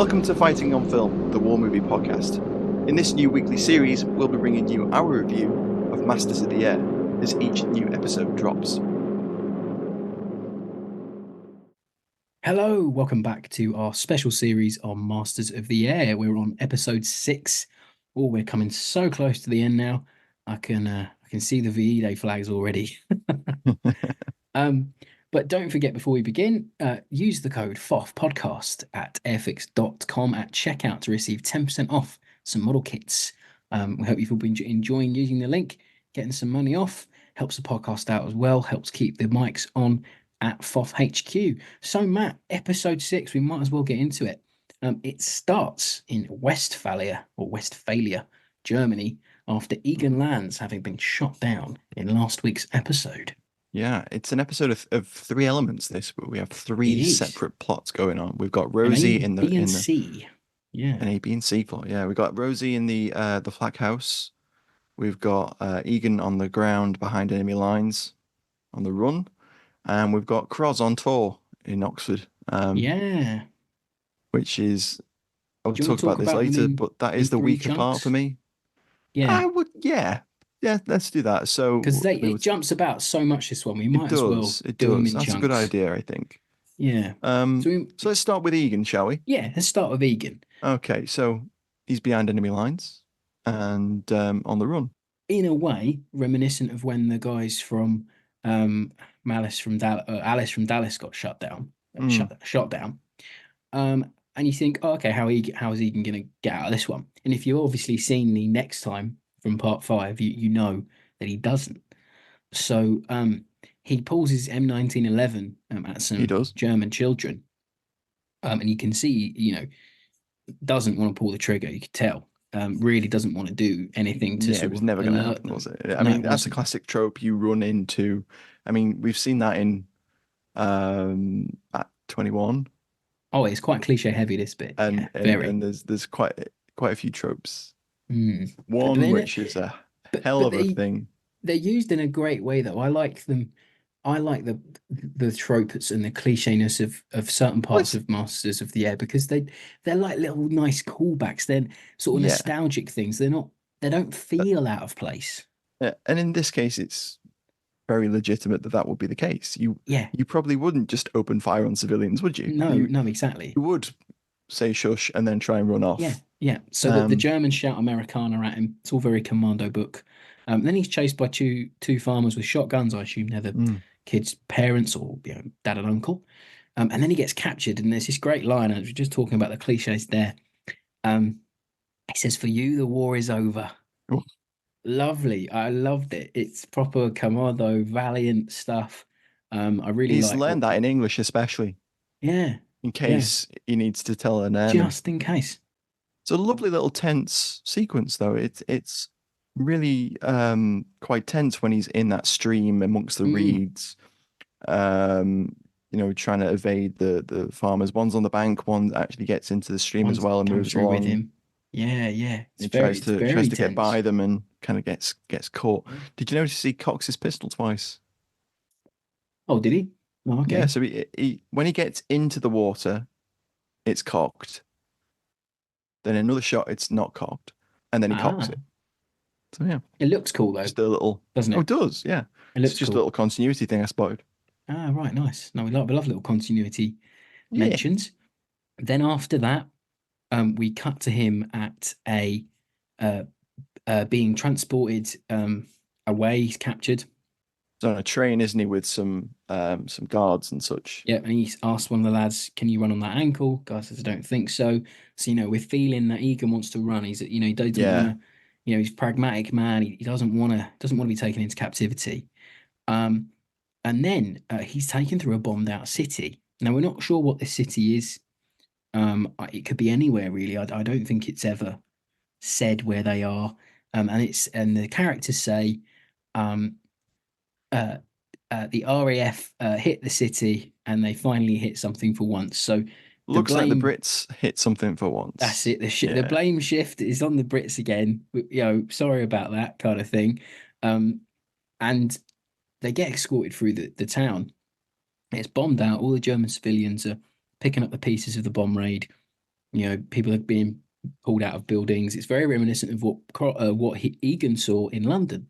Welcome to Fighting on Film, the War Movie Podcast. In this new weekly series, we'll be bringing you our review of Masters of the Air as each new episode drops. Hello, welcome back to our special series on Masters of the Air. We're on episode 6. Oh, we're coming so close to the end now. I can see the VE Day flags already. But don't forget, before we begin, use the code FOF podcast at airfix.com at checkout to receive 10% off some model kits. We hope you've all been enjoying using the link, getting some money off. Helps the podcast out as well, helps keep the mics on at FOF HQ. So, Matt, episode 6, we might as well get into it. It starts in Westphalia, Germany, after Eagan lands, having been shot down in last week's episode. Yeah, it's an episode of three elements, this, but we have three separate plots going on. We've got Rosie in the C. Yeah. An A, B, and C plot. Yeah, we've got Rosie in the Flak House. We've got Eagan on the ground behind enemy lines on the run. And we've got Cross on tour in Oxford. Yeah. Which is, I'll talk about this later, but that is the weaker part for me. Yeah. I would, yeah, let's do that. So because it jumps about so much, this one. We might as well do them in That's chunks. a good idea, I think. Yeah. So let's start with Eagan, shall we? Yeah, let's start with Eagan. Okay, so he's behind enemy lines and on the run. In a way, reminiscent of when the guys from Alice from Dallas got shut down, shot down. And you think, oh, okay, how is Eagan going to get out of this one? And if you've obviously seen the next time from part 5, you know that he doesn't. So he pulls his M1911 at some German children, and you can see, doesn't want to pull the trigger. You could tell. Really doesn't want to do anything to it was never going to happen, was it? I mean, that's a classic trope you run into. I mean, we've seen that in at 21. Oh, it's quite cliche heavy, this bit. And there's quite a few tropes. One which is a hell of a thing. They're used in a great way, though. I like them. I like the tropes and the clichéness of certain parts of Masters of the Air, because they're like little nice callbacks. They're sort of nostalgic things. They don't feel out of place. And in this case, it's very legitimate that would be the case. You probably wouldn't just open fire on civilians, would you? No, exactly. You would say shush and then try and run off. Yeah. So the Germans shout Americana at him. It's all very commando book. Then he's chased by two farmers with shotguns. I assume they're the kids' parents or dad and uncle. And then he gets captured, and there's this great line. I was just talking about the cliches there. He says, "For you, the war is over." Ooh. Lovely. I loved it. It's proper commando, valiant stuff. He's learned that in English, especially. Yeah. In case he needs to tell an enemy. Just in case. It's a lovely little tense sequence, though. It's really quite tense when he's in that stream amongst the reeds, trying to evade the farmers. One's on the bank, one actually gets into the stream as well and moves along with him. Yeah. He tries to get by them and kind of gets caught. Did you notice he cocks his pistol twice? Oh, did he? Oh, okay. Yeah, so he when he gets into the water, it's cocked. Then another shot, it's not cocked, and then he cocks it. So yeah, it looks cool though. Just a little, doesn't it? Oh, it does. Yeah, it's just a little continuity thing I spotted. Ah, right, nice. No, we love little continuity mentions. Then after that, we cut to him at a being transported away. He's captured. He's on a train, isn't he, with some guards and such? Yeah, and he asked one of the lads, "Can you run on that ankle?" Guy says, "I don't think so." So we're feeling that Eagan wants to run. He doesn't want to. He's a pragmatic man. He doesn't want to be taken into captivity. And then he's taken through a bombed out city. Now we're not sure what this city is. It could be anywhere really. I don't think it's ever said where they are. And the characters say, the RAF hit the city and they finally hit something for once. So looks like the Brits hit something for once. That's it. The blame shift is on the Brits again. Sorry about that kind of thing. And they get escorted through the town. It's bombed out. All the German civilians are picking up the pieces of the bomb raid. People are being pulled out of buildings. It's very reminiscent of what Egan saw in London,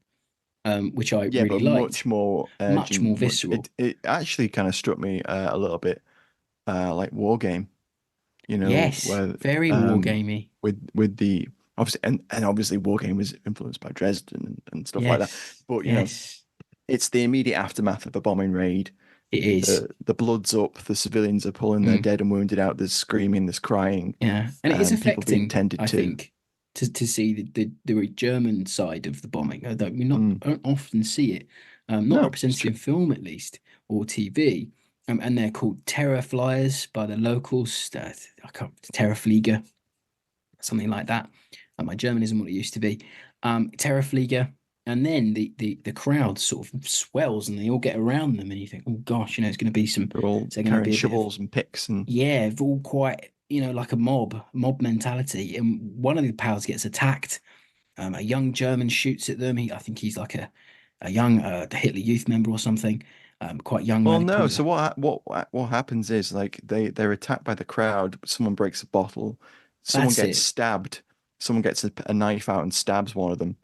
which I Yeah, really but liked. much more Much urgent. more Much visceral. it actually kind of struck me a little bit like War Game. Yes, Where very um wargamey. with the obviously and obviously War Game was influenced by Dresden and stuff like that. Yes, But yes, it's the immediate aftermath of a bombing raid. it is. The blood's up, the civilians are pulling their Mm, dead and wounded out, there's screaming, there's crying, yeah, and it is people being affecting, tended I to. think, to see the German side of the bombing. That we not Mm. don't often see it, not No, it's represented true. in film at least or TV. And they're called terror flyers by the locals. I can't Terrorflieger, something like that. My German isn't what it used to be. Terrorflieger, and then the crowd sort of swells and they all get around them, and you think, oh gosh, it's going to be some. They're all Is there going to carrying be a bit of shovels and picks and yeah, all quite like a mob mentality. And one of the pals gets attacked. A young German shoots at them. I think he's like a young Hitler Youth member or something. Quite young well, lad. He no. pulls So a what happens is like they're attacked by the crowd. Someone breaks a bottle. Someone That's gets it. stabbed. Someone gets a knife out and stabs one of them.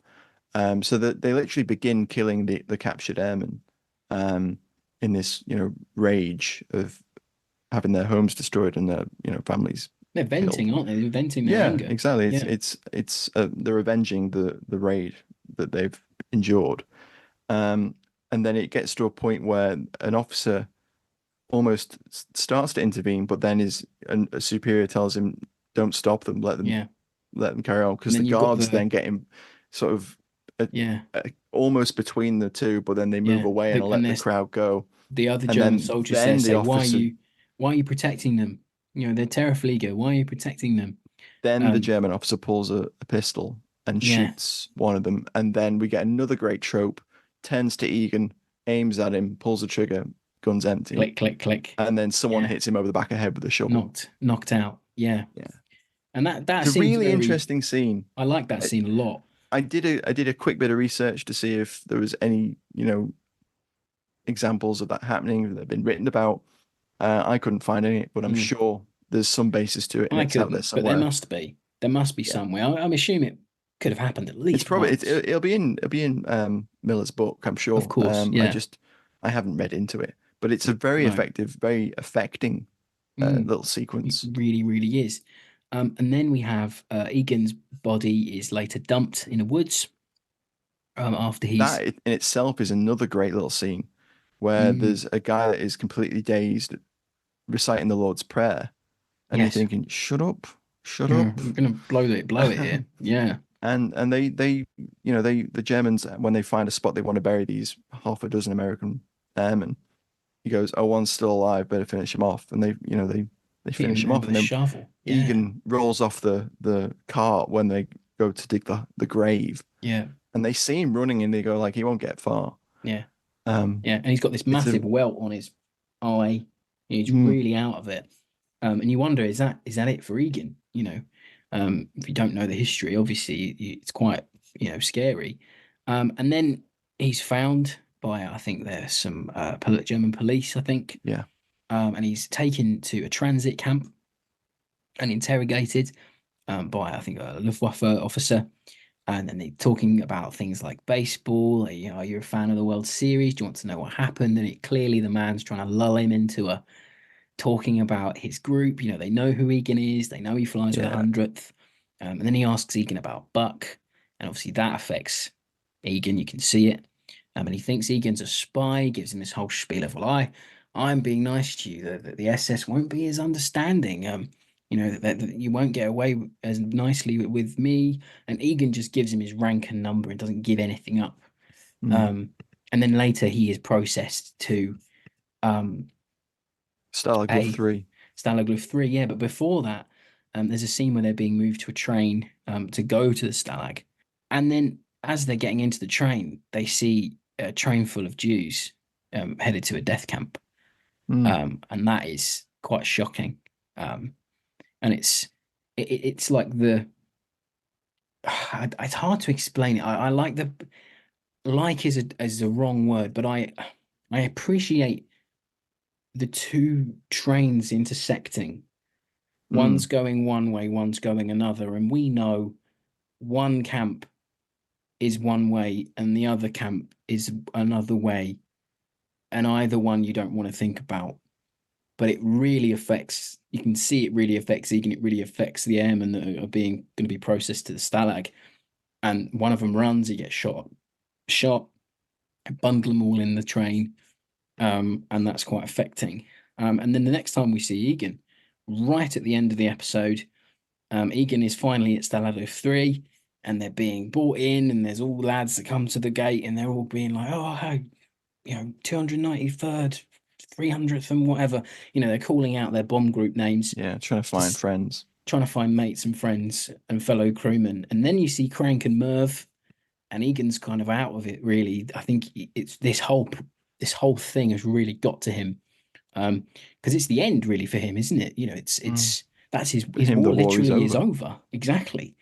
So that they literally begin killing the captured airmen, um, in this rage of having their homes destroyed and their families They're killed. venting, aren't they? They're venting their Yeah, anger. exactly. Yeah. It's they're avenging the raid that they've endured. Um, and then it gets to a point where an officer almost starts to intervene, but then a superior tells him, "Don't stop them. Yeah. Let them carry on," And because the then you've got guards the then get him sort of uh, yeah, almost between the two, but then they move yeah. away and And let the there's crowd go. the other And German then soldiers there then the say, officer, why are you protecting them? They're Terrorflieger. Why are you protecting them? then the Um, German officer pulls a pistol and yeah. shoots one of them. And then we get another great trope, turns to Egan, aims at him, pulls the trigger, gun's empty, Click, click, click. and then someone Yeah. hits him over the back of the head with a shovel. Knocked out. Yeah. Yeah. And that It's a seems really very interesting scene. I like that I, scene a lot. I did a quick bit of research to see if there was any, examples of that happening that have been written about. I couldn't find any, but I'm Mm. sure there's some basis to it and I it's out there couldn't, but there somewhere. must be. There must be Yeah. somewhere. I'm assuming it could have happened at It's least probably once. it'll be in Miller's book, I'm Of sure. course, yeah. I haven't read into it, but it's a very No. effective, very affecting Mm. little It sequence. really, really is. And then we have Egan's body is later dumped in the woods after he's That in itself is another great little scene where mm, there's a guy that is completely dazed reciting the Lord's Prayer, and you're yes, thinking, shut yeah, up. we're gonna blow it here. Yeah, And the Germans, when they find a spot they want to bury these half a dozen American airmen, he goes, "Oh, one's still alive, better finish him off." And they hit finish him him there off, with a and then shovel. Yeah, Egan rolls off the cart when they go to dig the grave, yeah, and they see him running, and they go like, "He won't get far." yeah. Um, Yeah, and he's got this it's a massive welt on his eye. He's mm, really out of it. And you wonder, is that it for Egan? If you don't know the history, obviously it's quite scary. And then he's found by I think there's some German police, I think, yeah, and he's taken to a transit camp and interrogated by I think a Luftwaffe officer. And then they're talking about things like baseball. Are you a fan of the World Series? Do you want to know what happened? And clearly the man's trying to lull him into a talking about his group. They know who Egan is. They know he flies with a yeah, hundredth. And then he asks Egan about Buck, and obviously that affects Egan. You can see it. And he thinks Egan's a spy. Gives him this whole spiel of, well, I'm being nice to you. The SS won't be as understanding. That you won't get away as nicely with me. And Egan just gives him his rank and number and doesn't give anything up. mm. Um, and then later he is processed to um, Stalag Luft a 3. Stalag 3, yeah. But before that, there's a scene where they're being moved to a train to go to the Stalag. And then as they're getting into the train, they see a train full of Jews headed to a death camp. Mm. And that is quite shocking. Um, and it's like it's hard to explain it. I like is the wrong word, but I appreciate the two trains intersecting One's going one way, one's going another, and we know one camp is one way and the other camp is another way, and either one you don't want to think about. But it really affects. You can see it really affects Eagan. It really affects the airmen that are being going to be processed to the Stalag. And one of them runs. He gets shot. Bundle them all in the train, and that's quite affecting. And then the next time we see Eagan, right at the end of the episode, Eagan is finally at Stalag 3, and they're being brought in, and there's all lads that come to the gate, and they're all being like, "Oh, hey, 293rd, 300th, and whatever." They're calling out their bomb group names. Yeah, trying to find friends. Trying to find mates and friends and fellow crewmen. And then you see Crank and Merv, and Egan's kind of out of it, really. I think it's this whole thing has really got to him. Because it's the end, really, for him, isn't it? It's that's his him, war the war literally is over. Exactly.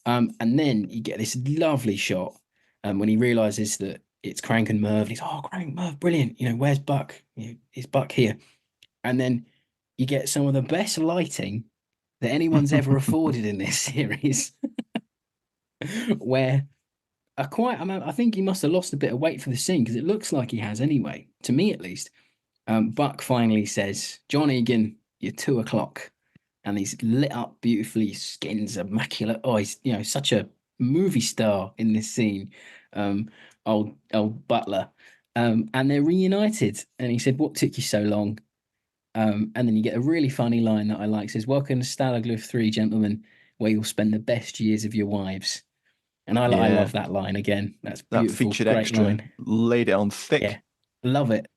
And then you get this lovely shot when he realizes that it's Crank and Merv. And he's, "Oh, Crank, Merv, brilliant. Where's Buck? Is Buck here?" And then you get some of the best lighting that anyone's ever afforded in this series, where I think he must have lost a bit of weight for the scene, because it looks like he has anyway, to me at least. Buck finally says, "John Eagan, you're 2 o'clock." And he's lit up beautifully, his skin's immaculate. Oh, he's such a movie star in this scene. Old Butler. And they're reunited. And he said, "What took you so long?" And then you get a really funny line that I like. It says, "Welcome to Stalag 3, gentlemen, where you'll spend the best years of your wives." And I love that line again. That's that beautiful. featured Great extra line. laid it on thick. Yeah, love it.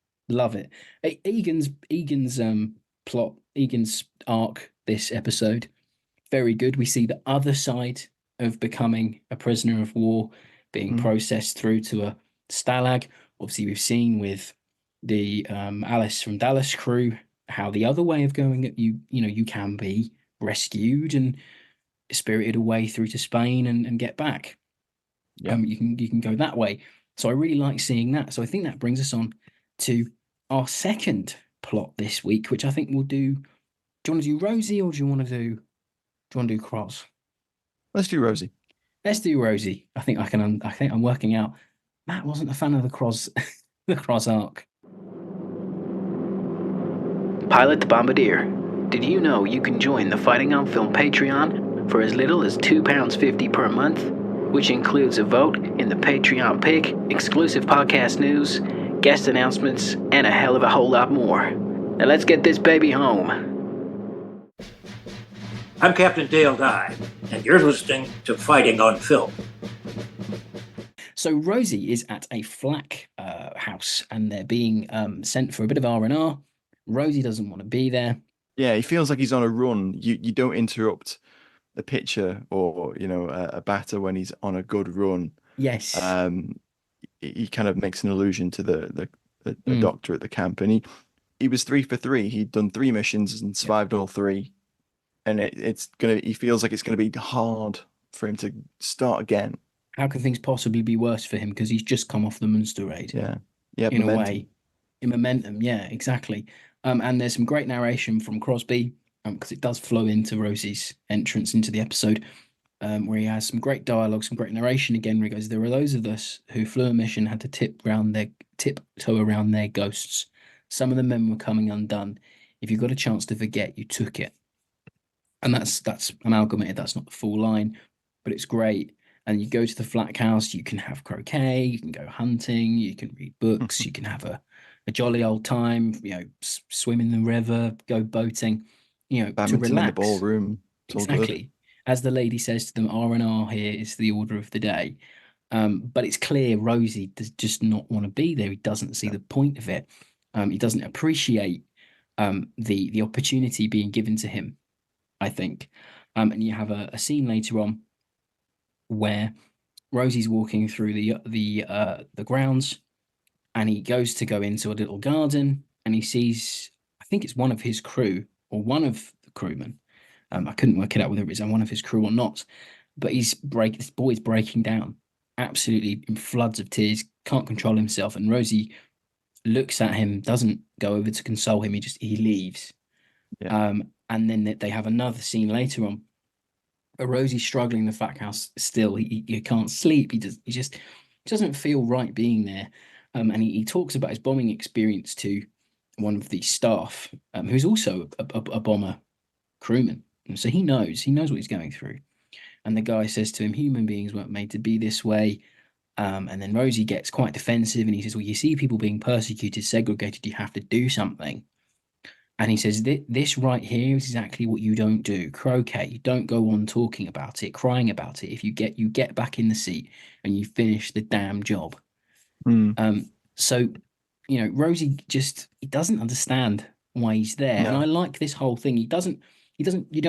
Egan's plot, Egan's arc this episode, very good. We see the other side of becoming a prisoner of war, being processed through to a Stalag. Obviously, we've seen with the Alice from Dallas crew how the other way of going, you can be rescued and spirited away through to Spain and get back. Yeah. You can go that way. So I really like seeing that. So I think that brings us on to our second plot this week, which I think we'll do. Do you want to do Rosie, or do you want to do Cross? Let's do Rosie. Let's do Rosie. I think I'm working out. Matt wasn't a fan of the Cross the Cross arc. Pilot the Bombardier. Did you know you can join the Fighting on Film Patreon for as little as £2.50 per month, which includes a vote in the Patreon pick, exclusive podcast news, guest announcements, and a hell of a whole lot more. Now let's get this baby home. I'm Captain Dale Dye, and you're listening to Fighting on Film. So Rosie is at a Flak house, and they're being sent for a bit of R&R. Rosie doesn't want to be there. Yeah, he feels like he's on a run. You don't interrupt a pitcher or a batter when he's on a good run. Yes. He kind of makes an allusion to the doctor at the camp, and he was 3 for 3. He'd done 3 missions and survived all 3, and he feels like it's gonna be hard for him to start again. How can things possibly be worse for him, because he's just come off the Munster raid? Yeah, in momentum. A way, in momentum. Yeah, exactly. And there's some great narration from Crosby, because it does flow into Rosie's entrance into the episode, where he has some great dialogue, some great narration again, where he goes, "There were those of us who flew a mission had to tiptoe around their ghosts. Some of the men were coming undone. If you got a chance to forget, you took it." And that's amalgamated. That's not the full line, but it's great. And you go to the Flak House, you can have croquet, you can go hunting, you can read books, you can have a jolly old time, swim in the river, go boating, Badminton to relax. In the ballroom. Exactly. As the lady says to them, R&R here is the order of the day. But it's clear Rosie does just not want to be there. He doesn't see the point of it. He doesn't appreciate the opportunity being given to him, I think. And you have a scene later on where Rosie's walking through the grounds, and he goes to go into a little garden, and he sees, I think it's one of his crew or one of the crewmen. I couldn't work it out whether it was one of his crew or not, but this boy's breaking down, absolutely in floods of tears, can't control himself, and Rosie looks at him, doesn't go over to console him, he leaves. Yeah. And then they have another scene later on. Rosie's struggling in the Flak House still. He can't sleep. He just doesn't feel right being there. And he talks about his bombing experience to one of the staff, who's also a bomber crewman. And so he knows what he's going through. And the guy says to him, human beings weren't made to be this way. And then Rosie gets quite defensive and he says, well, you see people being persecuted, segregated, you have to do something. And he says, this right here is exactly what you don't do. Croquet, you don't go on talking about it, crying about it. If you get back in the seat and you finish the damn job. So, Rosie he doesn't understand why he's there. No. And I like this whole thing. You don't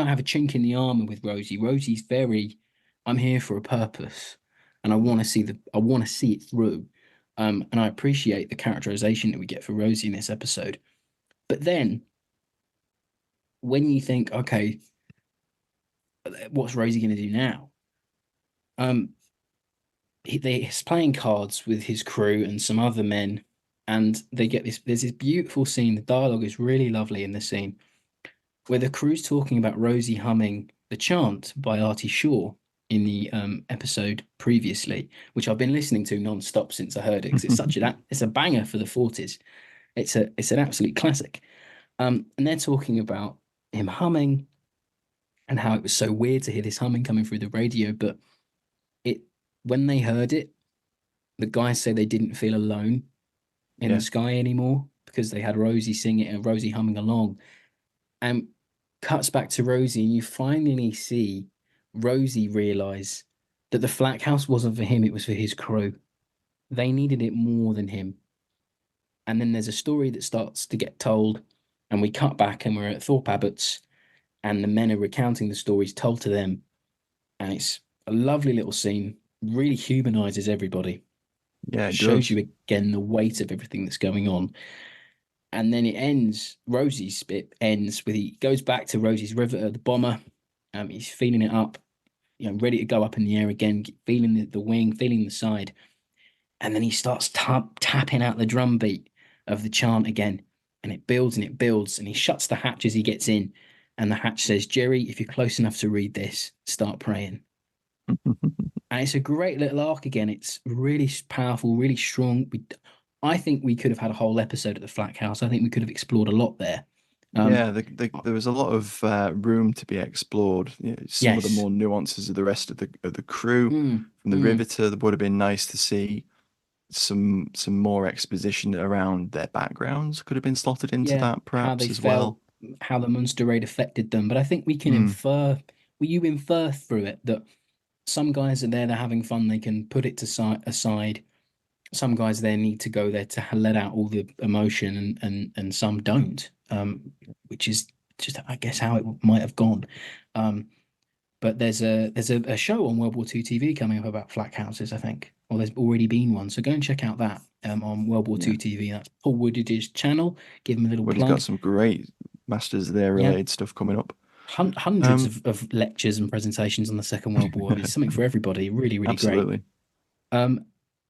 have a chink in the armor with Rosie. Rosie's very, I'm here for a purpose and I want to see it through. And I appreciate the characterization that we get for Rosie in this episode. But then when you think, okay, what's Rosie going to do now? He's playing cards with his crew and some other men, and they get this. There's this beautiful scene. The dialogue is really lovely in the scene where the crew's talking about Rosie humming the chant by Artie Shaw in the episode previously, which I've been listening to non-stop since I heard it because it's a banger for the 40s. It's an absolute classic. And they're talking about him humming and how it was so weird to hear this humming coming through the radio. But when they heard it, the guys say they didn't feel alone in the sky anymore because they had Rosie singing and Rosie humming along. And cuts back to Rosie, and you finally see Rosie realize that the Flak House wasn't for him, it was for his crew. They needed it more than him. And then there's a story that starts to get told, and we cut back and we're at Thorpe Abbott's, and the men are recounting the stories told to them. And it's a lovely little scene, really humanizes everybody. Yeah, it shows you again the weight of everything that's going on. And then it ends, Rosie's bit ends with he goes back to Rosie's river, the bomber. He's feeling it up, ready to go up in the air again, feeling the wing, feeling the side. And then he starts tapping out the drum beat of the chant again. And it builds, and he shuts the hatch as he gets in. And the hatch says, Jerry, if you're close enough to read this, start praying. And it's a great little arc again. It's really powerful, really strong. I think we could have had a whole episode at the Flak House. I think we could have explored a lot there. There was a lot of room to be explored. Some of the more nuances of the rest of the crew from the Riveter would have been nice to see. Some more exposition around their backgrounds could have been slotted into that, perhaps as well. How the Munster raid affected them, but I think we can infer. Will you infer through it that some guys are there, they're having fun, they can put it aside. Some guys there need to go there to let out all the emotion, and some don't, which is just, I guess, how it might have gone. But there's a show on World War II TV coming up about flak houses, I think, or there's already been one. So go and check out that on World War II TV. That's Paul Woodard's channel. Give him a little plug. He's got some great Masters of the Air related stuff coming up. Hundreds of lectures and presentations on the Second World War. It's something for everybody. Really, really Absolutely. Great.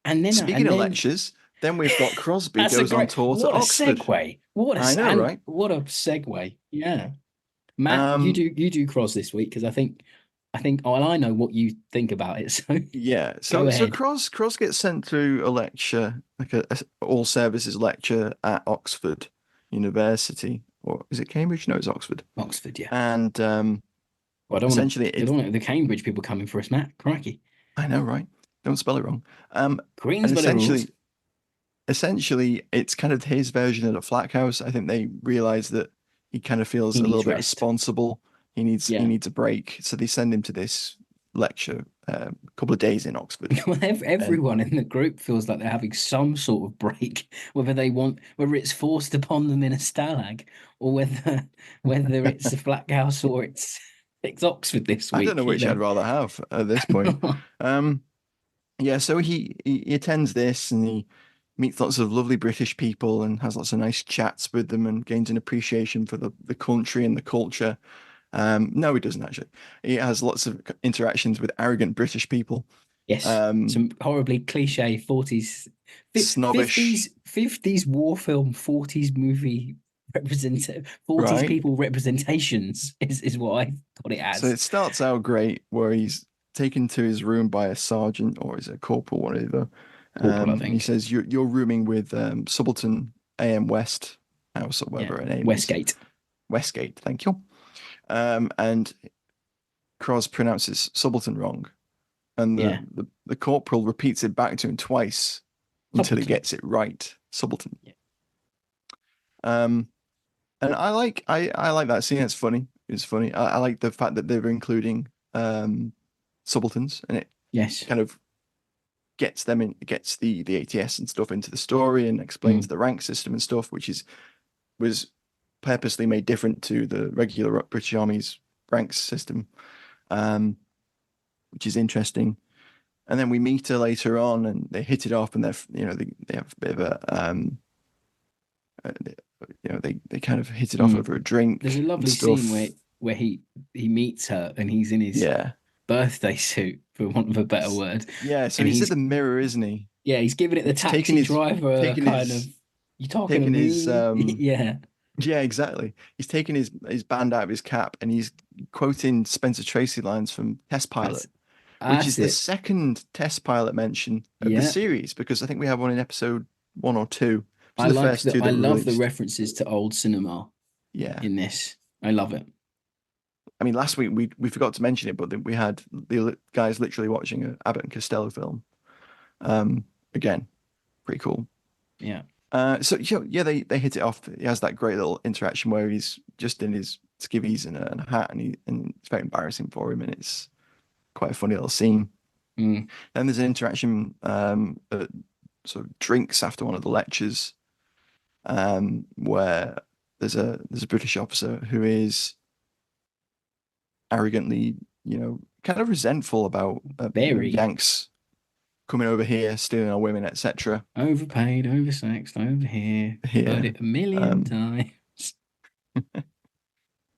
And then speaking of lectures, then we've got Crosby goes on tour to Oxford. Segue. What a segue! Right? What a segue! Yeah, Matt, you do Cros this week because I think. Well, I know what you think about it. So yeah, so Cros gets sent to a lecture, like a all services lecture at Oxford University, or is it Cambridge? No, it's Oxford. Oxford, yeah. And well, I don't want the Cambridge people coming for us, Matt. Crikey! I know, right? Don't spell it wrong. Queensborough essentially, it's kind of his version of the Flak House. I think they realize that he kind of feels a little bit responsible. He needs a break, so they send him to this lecture a couple of days in Oxford. Well, everyone in the group feels like they're having some sort of break, whether it's forced upon them in a stalag, or whether it's a Flak House or it's Oxford this week. I don't know which I'd rather have at this point. Yeah, so he attends this and he meets lots of lovely British people and has lots of nice chats with them and gains an appreciation for the country and the culture. No, he doesn't actually. He has lots of interactions with arrogant British people. Yes, some horribly cliche 40s, snobbish 50s war film, 40s movie 40 Right. people representations is what I got it as. So it starts out great where he's taken to his room by a sergeant, or is it a corporal, whatever. Corporal, I And he think. says, you're rooming with Subaltern AM West House, or whatever her name is. Westgate. Westgate, thank you. And Cros pronounces Subaltern wrong. And Yeah. the corporal repeats it back to him twice until he Subaltern. gets it right. Subaltern. Yeah. And I like that scene. It's funny. It's funny. I like the fact that they're including subalterns, and it Yes. kind of gets them in, gets the ATS and stuff into the story, and explains the rank system and stuff, which was purposely made different to the regular British Army's ranks system, which is interesting. And then we meet her later on, and they hit it off, and they have a bit of a they kind of hit it off over a drink. There's a lovely scene where he meets her and he's in his birthday suit, for want of a better word. Yeah, so and he's at the mirror, isn't he? Yeah, he's giving it the taxi driver kind of. You talking to me? Yeah. Yeah, exactly. He's taking his band out of his cap, and he's quoting Spencer Tracy lines from Test Pilot, which is the second Test Pilot mention of the series, because I think we have one in episode 1 or 2. I love the references to old cinema. Yeah. In this, I love it. I mean, last week we forgot to mention it, but we had the guys literally watching an Abbott and Costello film. Again, pretty cool. Yeah. So yeah, they hit it off. He has that great little interaction where he's just in his skivvies and a hat, and it's very embarrassing for him, and it's quite a funny little scene. Then there's an interaction, sort of drinks after one of the lectures, where there's a British officer who is arrogantly, kind of resentful about Yanks coming over here, stealing our women, etc. Overpaid, oversexed, over here. Heard it a million times.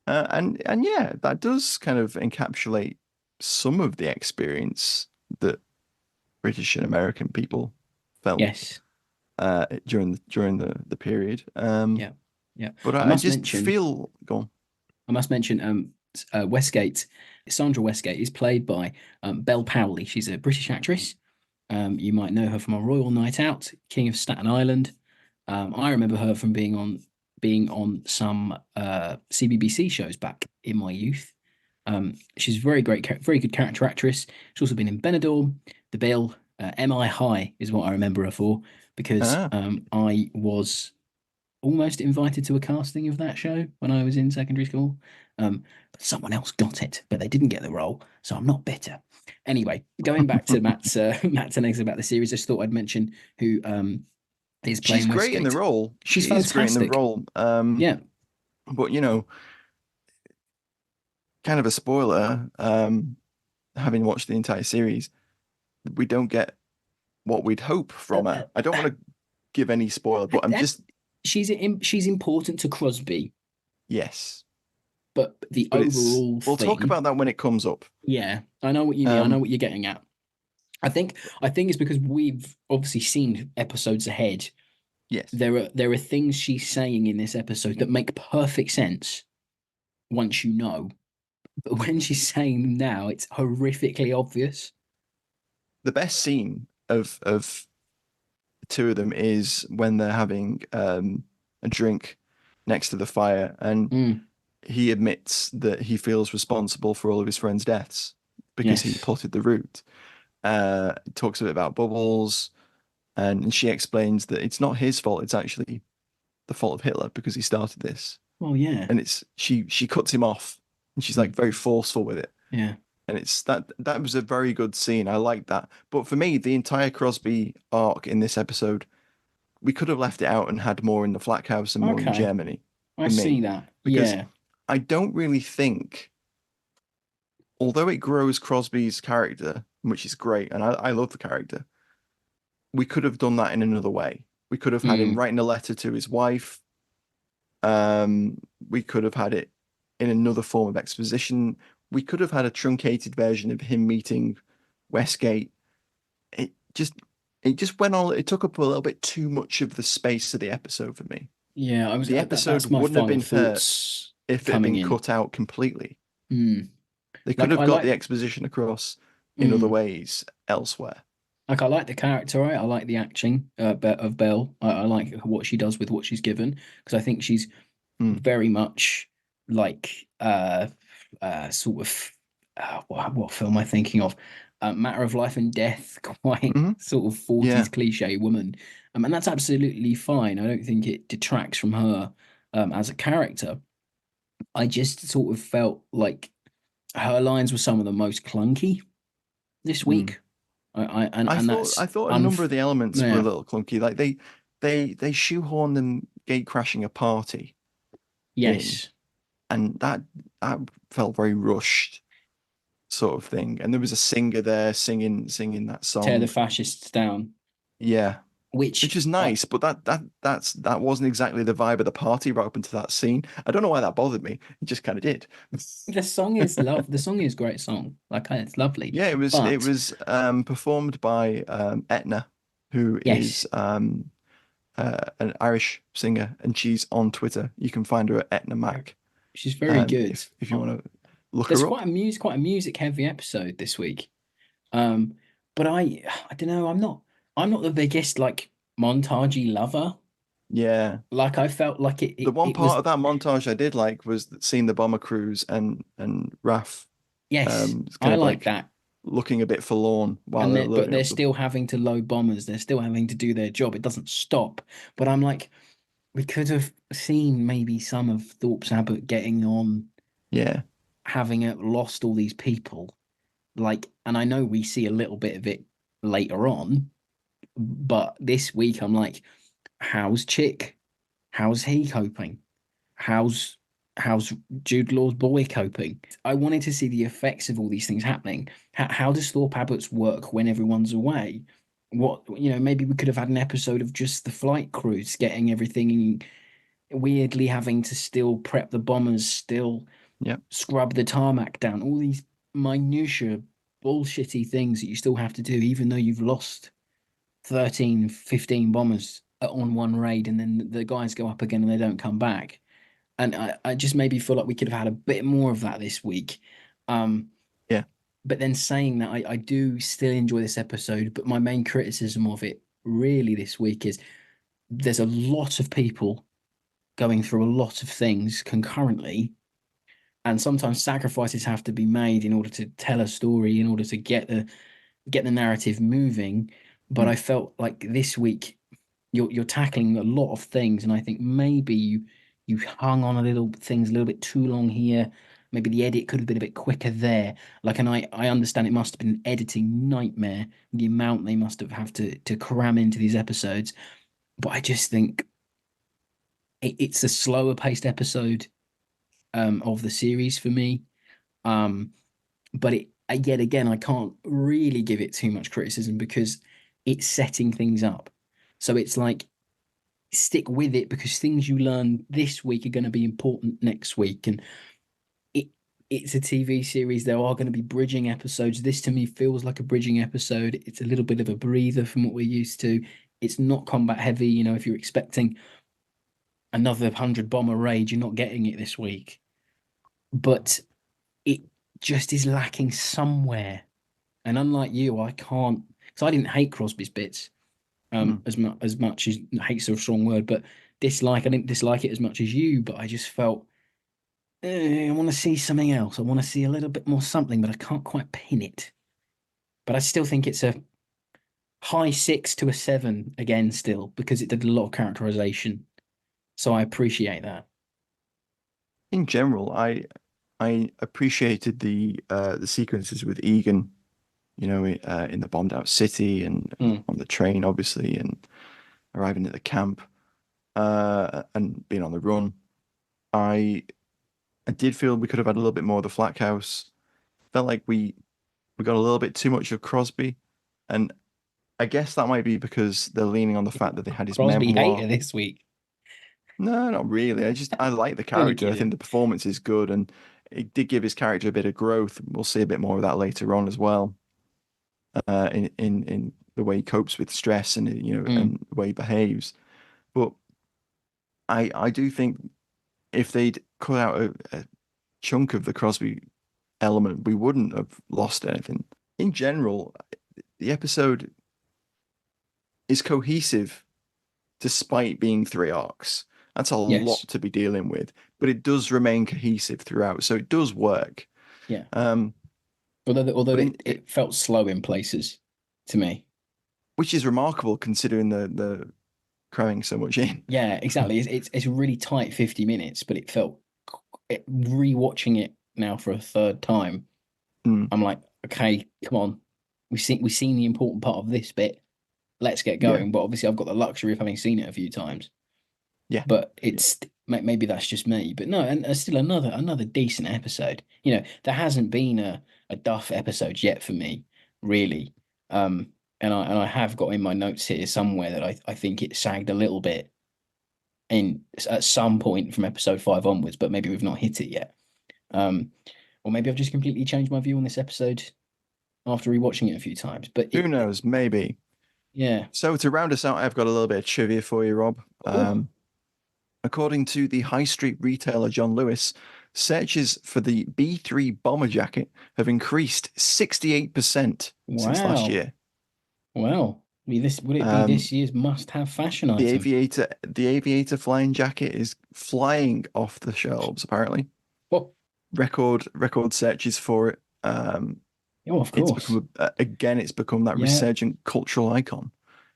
And yeah, that does kind of encapsulate some of the experience that British and American people felt. Yes. During the period. Yeah. But I just feel. Go on. I must mention Westgate. Sandra Westgate is played by Belle Powley. She's a British actress. You might know her from A Royal Night Out, King of Staten Island. I remember her from being on some CBBC shows back in my youth. She's a very good character actress. She's also been in Benidorm, The Bill, MI High is what I remember her for, because I was almost invited to a casting of that show when I was in secondary school. But someone else got it, but they didn't get the role, so I'm not bitter. Anyway, going back to Matt's next about the series, I just thought I'd mention who is playing. She's great in the role. She's fantastic. Great in the role. Yeah. But kind of a spoiler, having watched the entire series, we don't get what we'd hope from her. I don't want to give any spoiler, but she's important to Crosby. Yes. But overall we'll talk about that when it comes up. Yeah, I know what you mean. I know what you're getting at. I think it's because we've obviously seen episodes ahead. Yes. There are things she's saying in this episode that make perfect sense once you know. But when she's saying them now, it's horrifically obvious. The best scene of the two of them is when they're having a drink next to the fire, and he admits that he feels responsible for all of his friends' deaths because he plotted the route. Talks a bit about Bubbles, and she explains that it's not his fault, it's actually the fault of Hitler because he started this. Well, yeah. And it's she cuts him off, and she's like very forceful with it. Yeah. And it's that was a very good scene. I like that. But for me, the entire Crosby arc in this episode, we could have left it out and had more in the Flak House and more in Germany. I see that. Because I don't really think, although it grows Crosby's character, which is great, and I love the character, we could have done that in another way. We could have had him writing a letter to his wife. We could have had it in another form of exposition. We could have had a truncated version of him meeting Westgate. It just went on. It took up a little bit too much of the space of the episode for me. Yeah, I was. the episode That's my wouldn't have final been hurt thoughts if it had coming been in. cut out completely. Mm. They could Like have I got the like. exposition across in other Mm. ways elsewhere. Like I like the character, right? I like the acting of Belle. I like what she does with what she's given because I think she's Mm. very much like sort of what film am I thinking of? Matter of Life and Death, quite Hmm. sort of Yeah. 40s cliche woman, and that's absolutely fine. I don't think it detracts from her as a character. I just sort of felt like her lines were some of the most clunky this Mm. week. And I that's thought a number of the elements were a yeah. little clunky. Like they shoehorned them gate crashing a party in, Yes. and that felt very rushed, sort of thing. And there was a singer there singing that Tear the song. fascists down. Yeah, Which which is nice, but that wasn't exactly the vibe of the party right up into that scene. I don't know why that bothered me. It just kind of did. the song is love. The song is a great song. Like it's lovely. Yeah, it But was performed by Etna, who yes, is an Irish singer, and she's on Twitter. You can find her at Etna Mac, she's very good. if you want to look There's her up. quite a music heavy episode this week. Um, but I don't know. I'm not the biggest like montagey lover. Yeah, Like I felt like it the it, one it was part of that montage I did like was seeing the bomber crews and Raf yes, kind I of like like that. looking a bit forlorn while And they're but loading they're up the. still having to load bombers. They're still having to do their job. It doesn't stop. But I'm like, we could have seen maybe some of Thorpe's Abbott getting on, Yeah, having lost all these people. Like, and I know we see a little bit of it later on, but this week I'm like, how's Chick? How's he coping? How's how's Jude Law's boy coping? I wanted to see the effects of all these things happening. How does Thorpe Abbott's work when everyone's away? What maybe we could have had an episode of just the flight crews getting everything weirdly having to still prep the bombers, still yeah, scrub the tarmac down, all these minutiae bullshitty things that you still have to do, even though you've lost 13, 15 bombers on one raid, and then the guys go up again and they don't come back. And I just maybe feel like we could have had a bit more of that this week. Um, yeah. but then saying that, I do still enjoy this episode, but my main criticism of it really this week is there's a lot of people going through a lot of things concurrently, and sometimes sacrifices have to be made in order to tell a story, in order to get the narrative moving. But Mm. I felt like this week you're tackling a lot of things, and I think maybe you hung on a little things a little bit too long here. Maybe the edit could have been a bit quicker there. Like, and I understand it must have been an editing nightmare, the amount they must have to cram into these episodes. But I just think it's a slower paced episode of the series for me. Um, but yet again, I can't really give it too much criticism because it's setting things up. So it's like stick with it because things you learn this week are going to be important next week, and it it's a TV series. There are going to be bridging episodes. This to me feels like a bridging episode. It's a little bit of a breather from what we're used to. It's not combat heavy. If you're expecting another 100 bomber raid, you're not getting it this week. But it just is lacking somewhere. And unlike you, I can't because I didn't hate Crosby's bits Mm. as much as hate's a strong word, but I didn't dislike it as much as you, but I just felt I want to see something else. I want to see a little bit more something, but I can't quite pin it. But I still think it's a high 6 to a 7 again, still because it did a lot of characterization. So I appreciate that. In general, I appreciated the sequences with Eagan, in the bombed out city and Mm. on the train, obviously, and arriving at the camp, and being on the run. I I did feel we could have had a little bit more of the Flak House. Felt like we got a little bit too much of Crosby, and I guess that might be because they're leaning on the fact that they had his Crosby memoir. hater this week. No, not really. I like the Only character. I think kidding. the performance is good, and it did give his character a bit of growth. We'll see a bit more of that later on as well, in the way he copes with stress and Mm. and the way he behaves. But I do think if they'd cut out a chunk of the Crosby element, we wouldn't have lost anything. In general, the episode is cohesive despite being 3 arcs. That's a lot to be dealing with, but it does remain cohesive throughout, so it does work. Yeah. Although it felt slow in places to me, which is remarkable considering the cramming so much in. Yeah, exactly. It's a really tight 50 minutes, but it felt rewatching it now for a third time. I'm like, okay, come on, we've seen the important part of this bit. Let's get going. Yeah. But obviously, I've got the luxury of having seen it a few times. Yeah. But it's maybe that's just me. But no, and still another decent episode. You know, there hasn't been a duff episode yet for me, really. And I have got in my notes here somewhere that I think it sagged a little bit at some point from episode 5 onwards, but maybe we've not hit it yet. Or maybe I've just completely changed my view on this episode after rewatching it a few times. But who knows? Maybe. Yeah. So to round us out, I've got a little bit of trivia for you, Rob. According to the high street retailer John Lewis, searches for the B3 bomber jacket have increased 68% since last year. Wow. Would it be this year's must-have fashion item? The aviator flying jacket is flying off the shelves, apparently. Well, record searches for it. Of course. It's become that resurgent cultural icon.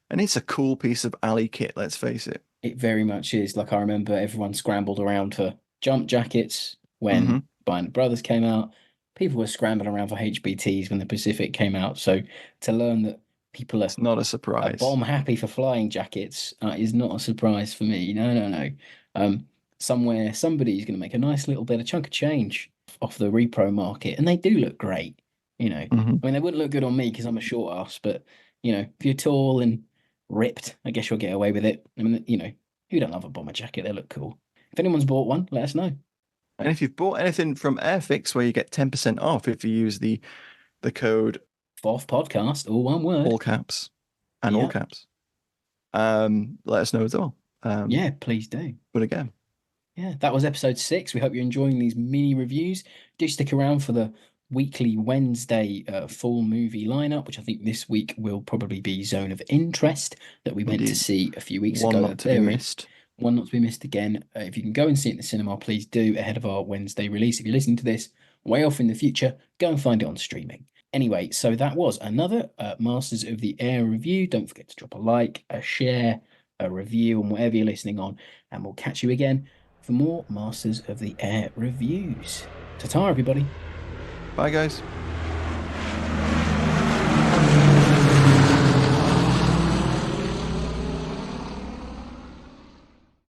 And it's a cool piece of alley kit, let's face it. It very much is. Like, I remember everyone scrambled around for jump jackets when Band of Brothers came out. People were scrambling around for HBTs when the Pacific came out. So to learn that people are not a surprise. Bomb happy for flying jackets is not a surprise for me. No. Somebody's going to make a nice little bit of chunk of change off the repro market, and they do look great. You know, I mean, they wouldn't look good on me because I'm a short ass, but you know, if you're tall and ripped, I guess you'll get away with it. I mean, you know, who don't love a bomber jacket? They look cool. If anyone's bought one, let us know. And if you've bought anything from Airfix, where you get 10% off if you use the code FOF podcast, all one word, all caps, and all caps. Let us know as well. Yeah, please do. But again, yeah, that was episode 6. We hope you're enjoying these mini reviews. Do stick around for the weekly Wednesday full movie lineup, which I think this week will probably be Zone of Interest that we went to see a few weeks ago. One not to be missed. One not to be missed again. If you can go and see it in the cinema, please do, ahead of our Wednesday release. If you're listening to this way off in the future, go and find it on streaming. Anyway, so that was another Masters of the Air review. Don't forget to drop a like, a share, a review on whatever you're listening on, and we'll catch you again for more Masters of the Air reviews. Ta-ta, everybody. Bye, guys.